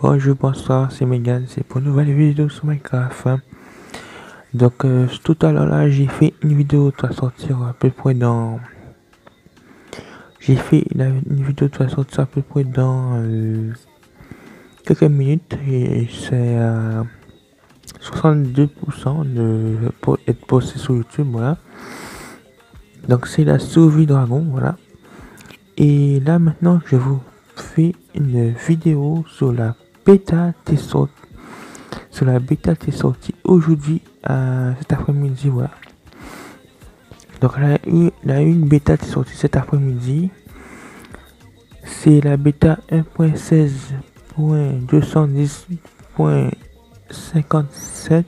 Bonjour, bonsoir, c'est Megan, c'est pour une nouvelle vidéo sur Minecraft. Donc tout à l'heure là, j'ai fait une vidéo qui va sortir à peu près dans... une vidéo qui va sortir à peu près dans quelques minutes et c'est à 62% de pour être posté sur YouTube, voilà. Donc c'est la survie dragon, voilà. Et là maintenant, je vous fais une vidéo sur la bêta qui est sortie aujourd'hui cet après-midi, voilà. Donc il y a eu une bêta qui est sortie cet après-midi. C'est la bêta 1.16.210.57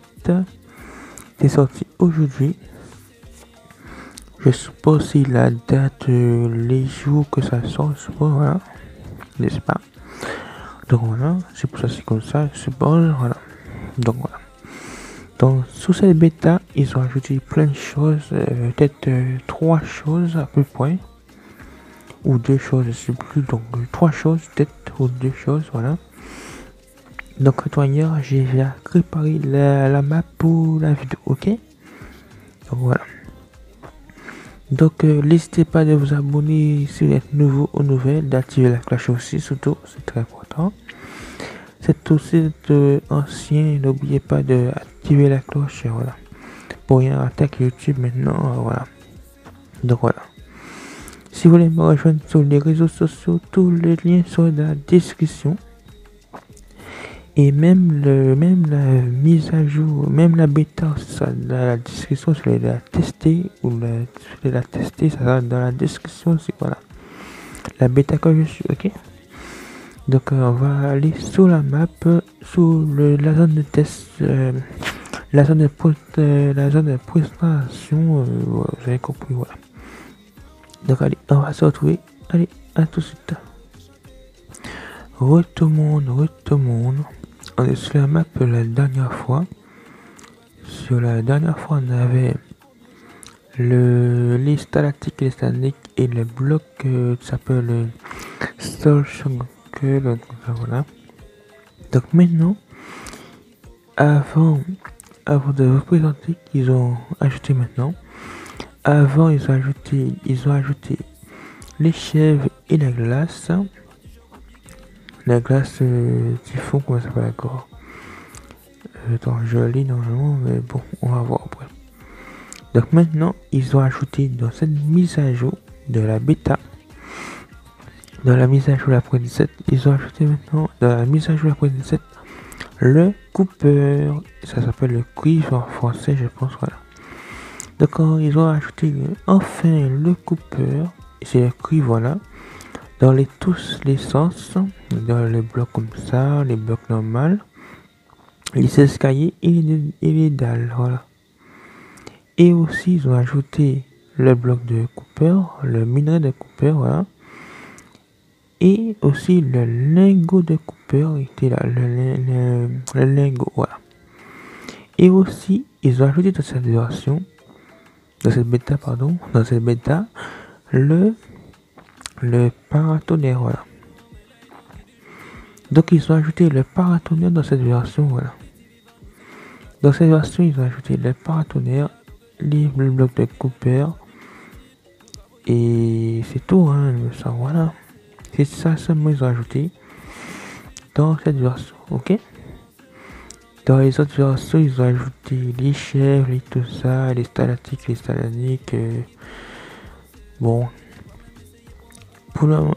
qui est sortie aujourd'hui. Je suppose c'est la date, les jours que ça sort, je suppose, voilà. N'est-ce pas? Donc voilà, c'est pour ça c'est comme ça, je suppose, voilà. Donc voilà. Donc sous cette bêta, ils ont ajouté plein de choses, peut-être 3 choses à peu près, ou 2 choses, je sais plus, donc 3 choses peut-être, ou 2 choses, voilà. Donc toi hier, j'ai préparé la map pour la vidéo, ok? Donc voilà. Donc n'hésitez pas de vous abonner si vous êtes nouveau aux nouvelles, d'activer la cloche aussi, surtout, c'est très important. C'est aussi ancien, n'oubliez pas d'activer la cloche, voilà. Pour rien attaquer YouTube maintenant, voilà. Donc voilà. Si vous voulez me rejoindre sur les réseaux sociaux, tous les liens sont dans la description. Et même la mise à jour, même la bêta, ça dans la description, si vous voulez la tester, ou la tester, ça sera dans la description aussi, voilà. La bêta que je suis, ok? Donc on va aller sur la map, sur la zone de test, la zone de présentation, vous avez compris, voilà. Donc allez, on va se retrouver, allez, à tout de suite. Retourne, on est sur la map la dernière fois. Sur la dernière fois, on avait les stalactites et les stalagmites et le bloc qui s'appelle Social. Donc voilà. Donc maintenant, avant de vous présenter qu'ils ont ajouté maintenant, avant ils ont ajouté les chèvres et la glace. La glace typhon, comment ça s'appelle encore? Attends, je lis normalement, mais bon, on va voir après. Donc maintenant, ils ont ajouté dans cette mise à jour de la bêta, dans la mise à jour après 17, ils ont ajouté maintenant, dans la mise à jour après 17, le coupeur. Ça s'appelle le cuivre en français, je pense, voilà. Donc ils ont ajouté enfin le coupeur, c'est le cuivre, voilà. Dans tous les sens, dans les blocs comme ça, les blocs normaux, les escaliers et les dalles, voilà. Et aussi ils ont ajouté le bloc de Cooper, le minerai de Cooper, voilà. Et aussi le lingot de Cooper était là, le lingot, voilà. Et aussi ils ont ajouté dans cette version, dans cette bêta, le paratonnerre, voilà. Donc ils ont ajouté le paratonnerre dans cette version, voilà. Dans cette version, ils ont ajouté le paratonnerre, les blocs de Cooper, et c'est tout, hein, il me semble, voilà. C'est ça seulement ils ont ajouté dans cette version, ok. Dans les autres versions, ils ont ajouté les chèvres, et tout ça, les stalactites, les stalagmites, bon.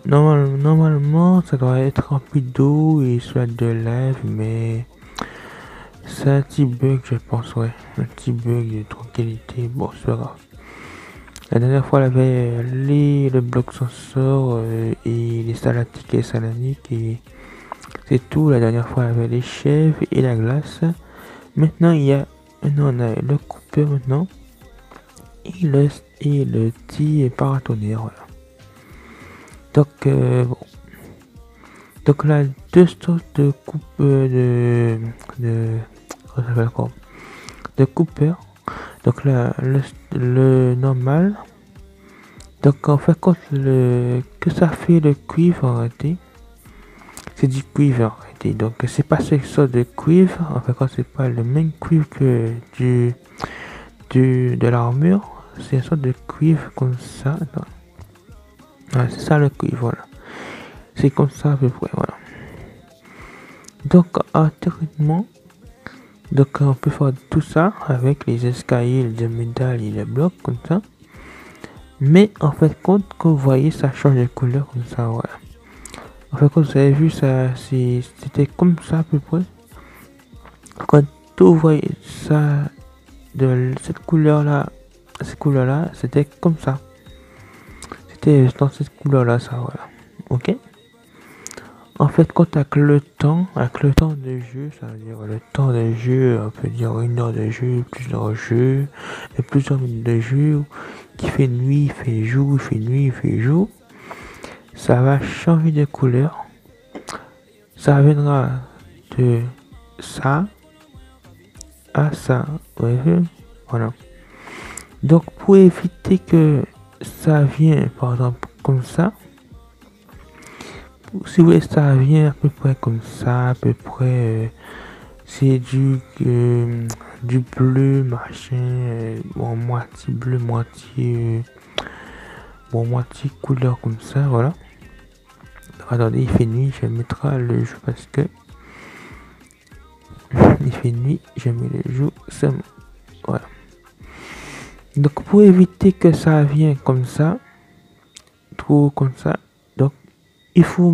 Normalement, ça doit être rempli d'eau et soit de lave, mais c'est un petit bug, je pense, ouais. Un petit bug de trop qualité, bon, c'est pas grave. La dernière fois, elle avait le bloc sensor et les stalactites et les stalagmites, et c'est tout. La dernière fois, elle avait les chèvres et la glace. Maintenant, on a le coupeur maintenant, et le petit paratonnerre, voilà. Donc, bon. Donc là, 2 sortes de coupe de Cooper. Donc là, le normal. Donc en fait, que ça fait le cuivre en réalité, c'est du cuivre en réalité. Donc c'est pas cette sorte de cuivre, en fait quand c'est pas le même cuivre que de l'armure, c'est une sorte de cuivre comme ça. Voilà, c'est ça le cuivre, voilà. C'est comme ça à peu près, voilà. Donc théoriquement, donc on peut faire tout ça avec les escaliers, les médailles et les blocs comme ça. Mais en fait, quand vous voyez, ça change de couleur comme ça, voilà. En fait, quand vous avez vu ça, c'était comme ça à peu près. Quand vous voyez ça de cette couleur-là, c'était comme ça. C'était dans cette couleur-là, ça, voilà. Ok. En fait, quand avec le temps de jeu, ça veut dire le temps de jeu, on peut dire 1 heure de jeu, plusieurs jeux, et plusieurs minutes de jeu, qui fait nuit, il fait jour, il fait nuit, il fait jour, ça va changer de couleur. Ça viendra de ça à ça, voilà. Donc pour éviter que ça vienne par exemple comme ça, si vous voulez ça vient à peu près comme ça, à peu près c'est du bleu machin, bon moitié bleu, moitié moitié couleur comme ça, voilà. Attendez, il fait nuit, je mettrai le jeu parce que il fait nuit, je mets le jeu seulement, voilà. Donc pour éviter que ça vienne comme ça, trop comme ça, donc il faut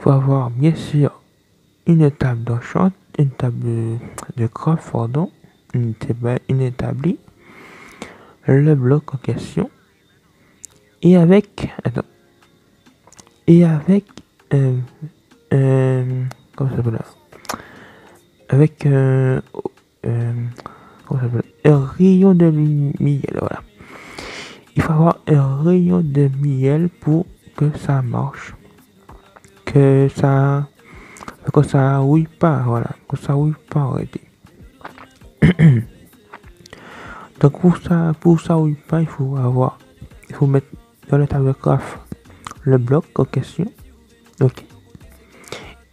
avoir bien sûr une table d'enchant, une table de craft, pardon, une établie, le bloc en question, et avec, comment ça s'appelle là, avec comment ça s'appelle, un rayon de miel, voilà. Il faut avoir un rayon de miel pour que ça marche, que ça rouille pas, voilà, que ça rouille pas en réalité. Donc pour ça rouille pas, il faut mettre dans la table de craft le bloc en question, ok,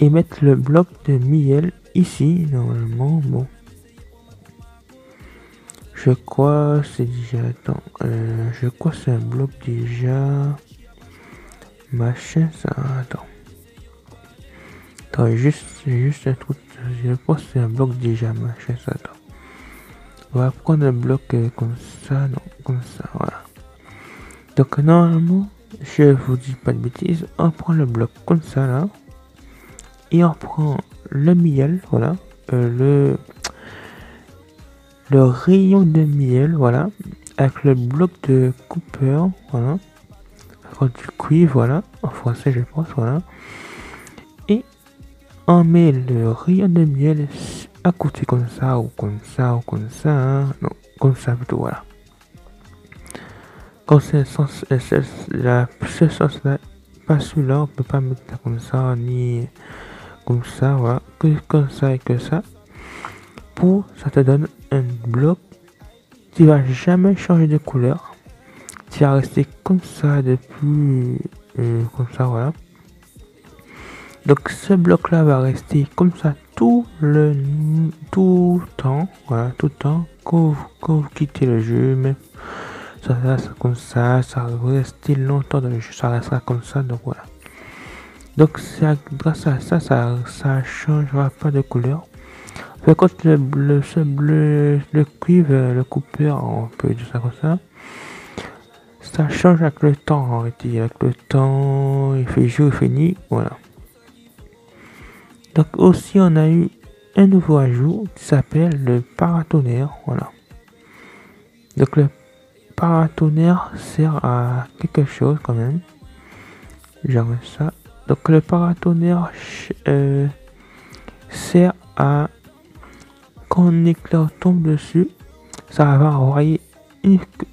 et mettre le bloc de miel ici, normalement, bon. Je crois c'est déjà, attends, je crois c'est un bloc déjà, machin, ça, attends, juste un truc, je crois que c'est un bloc déjà, machin, ça, attends. On va prendre un bloc comme ça, non, comme ça, voilà. Donc normalement, je vous dis pas de bêtises, on prend le bloc comme ça là, et on prend le miel, voilà, le rayon de miel, voilà, avec le bloc de Cooper, voilà, avec du cuivre, voilà, en français je pense, voilà, et on met le rayon de miel à côté comme ça, ou comme ça, ou comme ça, hein, non, comme ça plutôt, voilà. Quand c'est ce sens là, pas celui-là, on peut pas mettre ça comme ça, ni comme ça, voilà, que comme ça et que ça. Pour ça te donne un bloc qui va jamais changer de couleur, qui va rester comme ça depuis, comme ça, voilà. Donc ce bloc là va rester comme ça tout le temps, voilà, tout le temps quand vous quittez le jeu, même ça reste comme ça va rester longtemps dans le jeu, ça restera comme ça, donc voilà. Donc grâce à ça, ça changera pas de couleur. Par contre le cuivre, le coupeur, on peut dire ça comme ça change avec le temps en réalité, avec le temps, il fait jour, il fait nuit, voilà. Donc aussi on a eu un nouveau ajout qui s'appelle le paratonnerre, voilà. Donc le paratonnerre sert à quelque chose quand même, genre ça. Donc le paratonnerre sert à, quand un éclair tombe dessus, ça va envoyer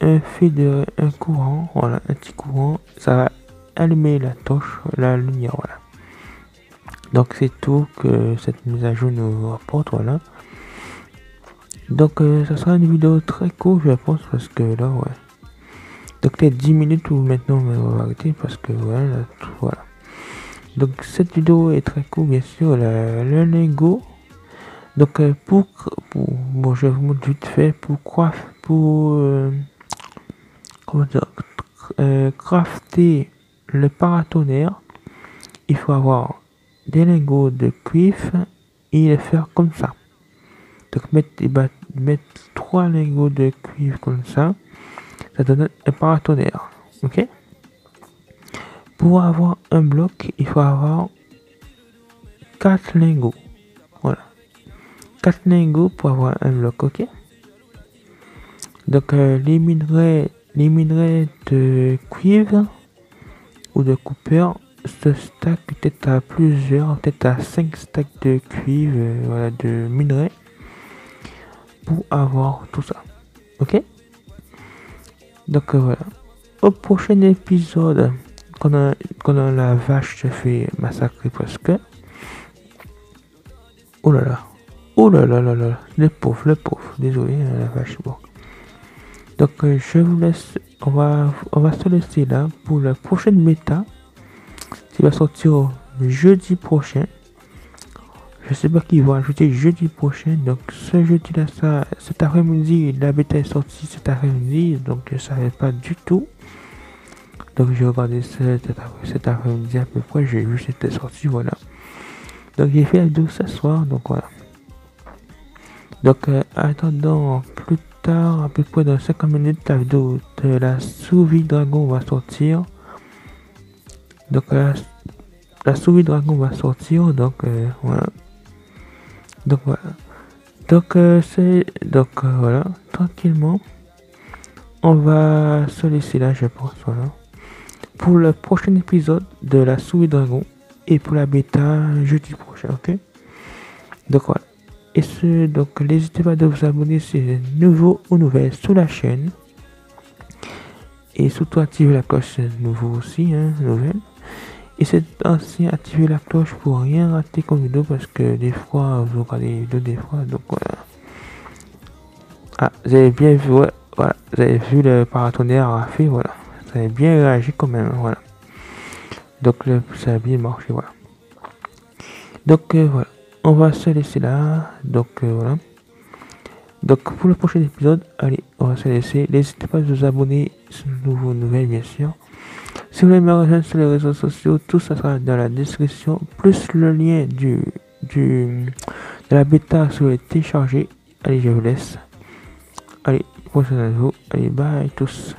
un courant, voilà, un petit courant, ça va allumer la torche, la lumière, voilà. Donc c'est tout que cette mise à jour nous apporte, voilà. Donc ça sera une vidéo très courte, je pense, parce que là, ouais. Donc peut-être 10 minutes ou maintenant on va arrêter parce que voilà. Donc cette vidéo est très cool, bien sûr, le Lego. Donc bon, je vous montre vite fait comment dire, crafter le paratonnerre. Il faut avoir des lingots de cuivre et les faire comme ça. Donc mettre 3 lingots de cuivre comme ça donne un paratonnerre. Ok. Pour avoir un bloc, il faut avoir 4 lingots. Voilà. 4 lingots pour avoir un bloc. Ok. Donc les minerais de cuivre ou de copper se stack peut-être à plusieurs, peut-être à 5 stacks de cuivre, voilà, de minerais pour avoir tout ça. Ok. Donc voilà. Au prochain épisode, quand la vache se fait massacrer presque. Oh là là. Oh là là là là. Le pauvre. Désolé, la vache. Bon. Donc je vous laisse. On va se laisser là pour la prochaine méta qui va sortir jeudi prochain. Je sais pas qui va ajouter jeudi prochain. Donc ce jeudi là, cet après-midi, la bêta est sortie cet après-midi. Donc je savais pas du tout. Donc j'ai regardé cet après-midi à peu près. J'ai vu c'était sorti, voilà. Donc j'ai fait la vidéo ce soir. Donc voilà. Donc attendant plus tard, à peu près dans 50 minutes, la vidéo de la souris dragon va sortir. Donc la souris dragon va sortir. Donc voilà. Donc voilà. Donc voilà, tranquillement. On va se laisser là, je pense, voilà. Pour le prochain épisode de la souris dragon et pour la bêta jeudi prochain, ok. Donc voilà. Et donc n'hésitez pas à vous abonner si c'est nouveau ou nouvelle sur la chaîne. Et surtout activer la cloche nouveau aussi, hein, nouvelle. Et c'est aussi activer la cloche pour rien rater comme vidéo parce que des fois vous regardez les vidéos des fois, donc voilà. Ah, vous avez bien vu, ouais, voilà, vous avez vu le paratonnerre a fait, voilà. Ça a bien réagi quand même, voilà. Donc ça a bien marché, voilà. Donc voilà, on va se laisser là, donc voilà. Donc pour le prochain épisode, allez, on va se laisser. N'hésitez pas à vous abonner sur nouveau nouvelles, bien sûr. Si vous voulez me rejoindre sur les réseaux sociaux, tout ça sera dans la description, plus le lien de la bêta sur les télécharger. Allez, je vous laisse. Allez, prochaine vidéo. Allez, bye tous.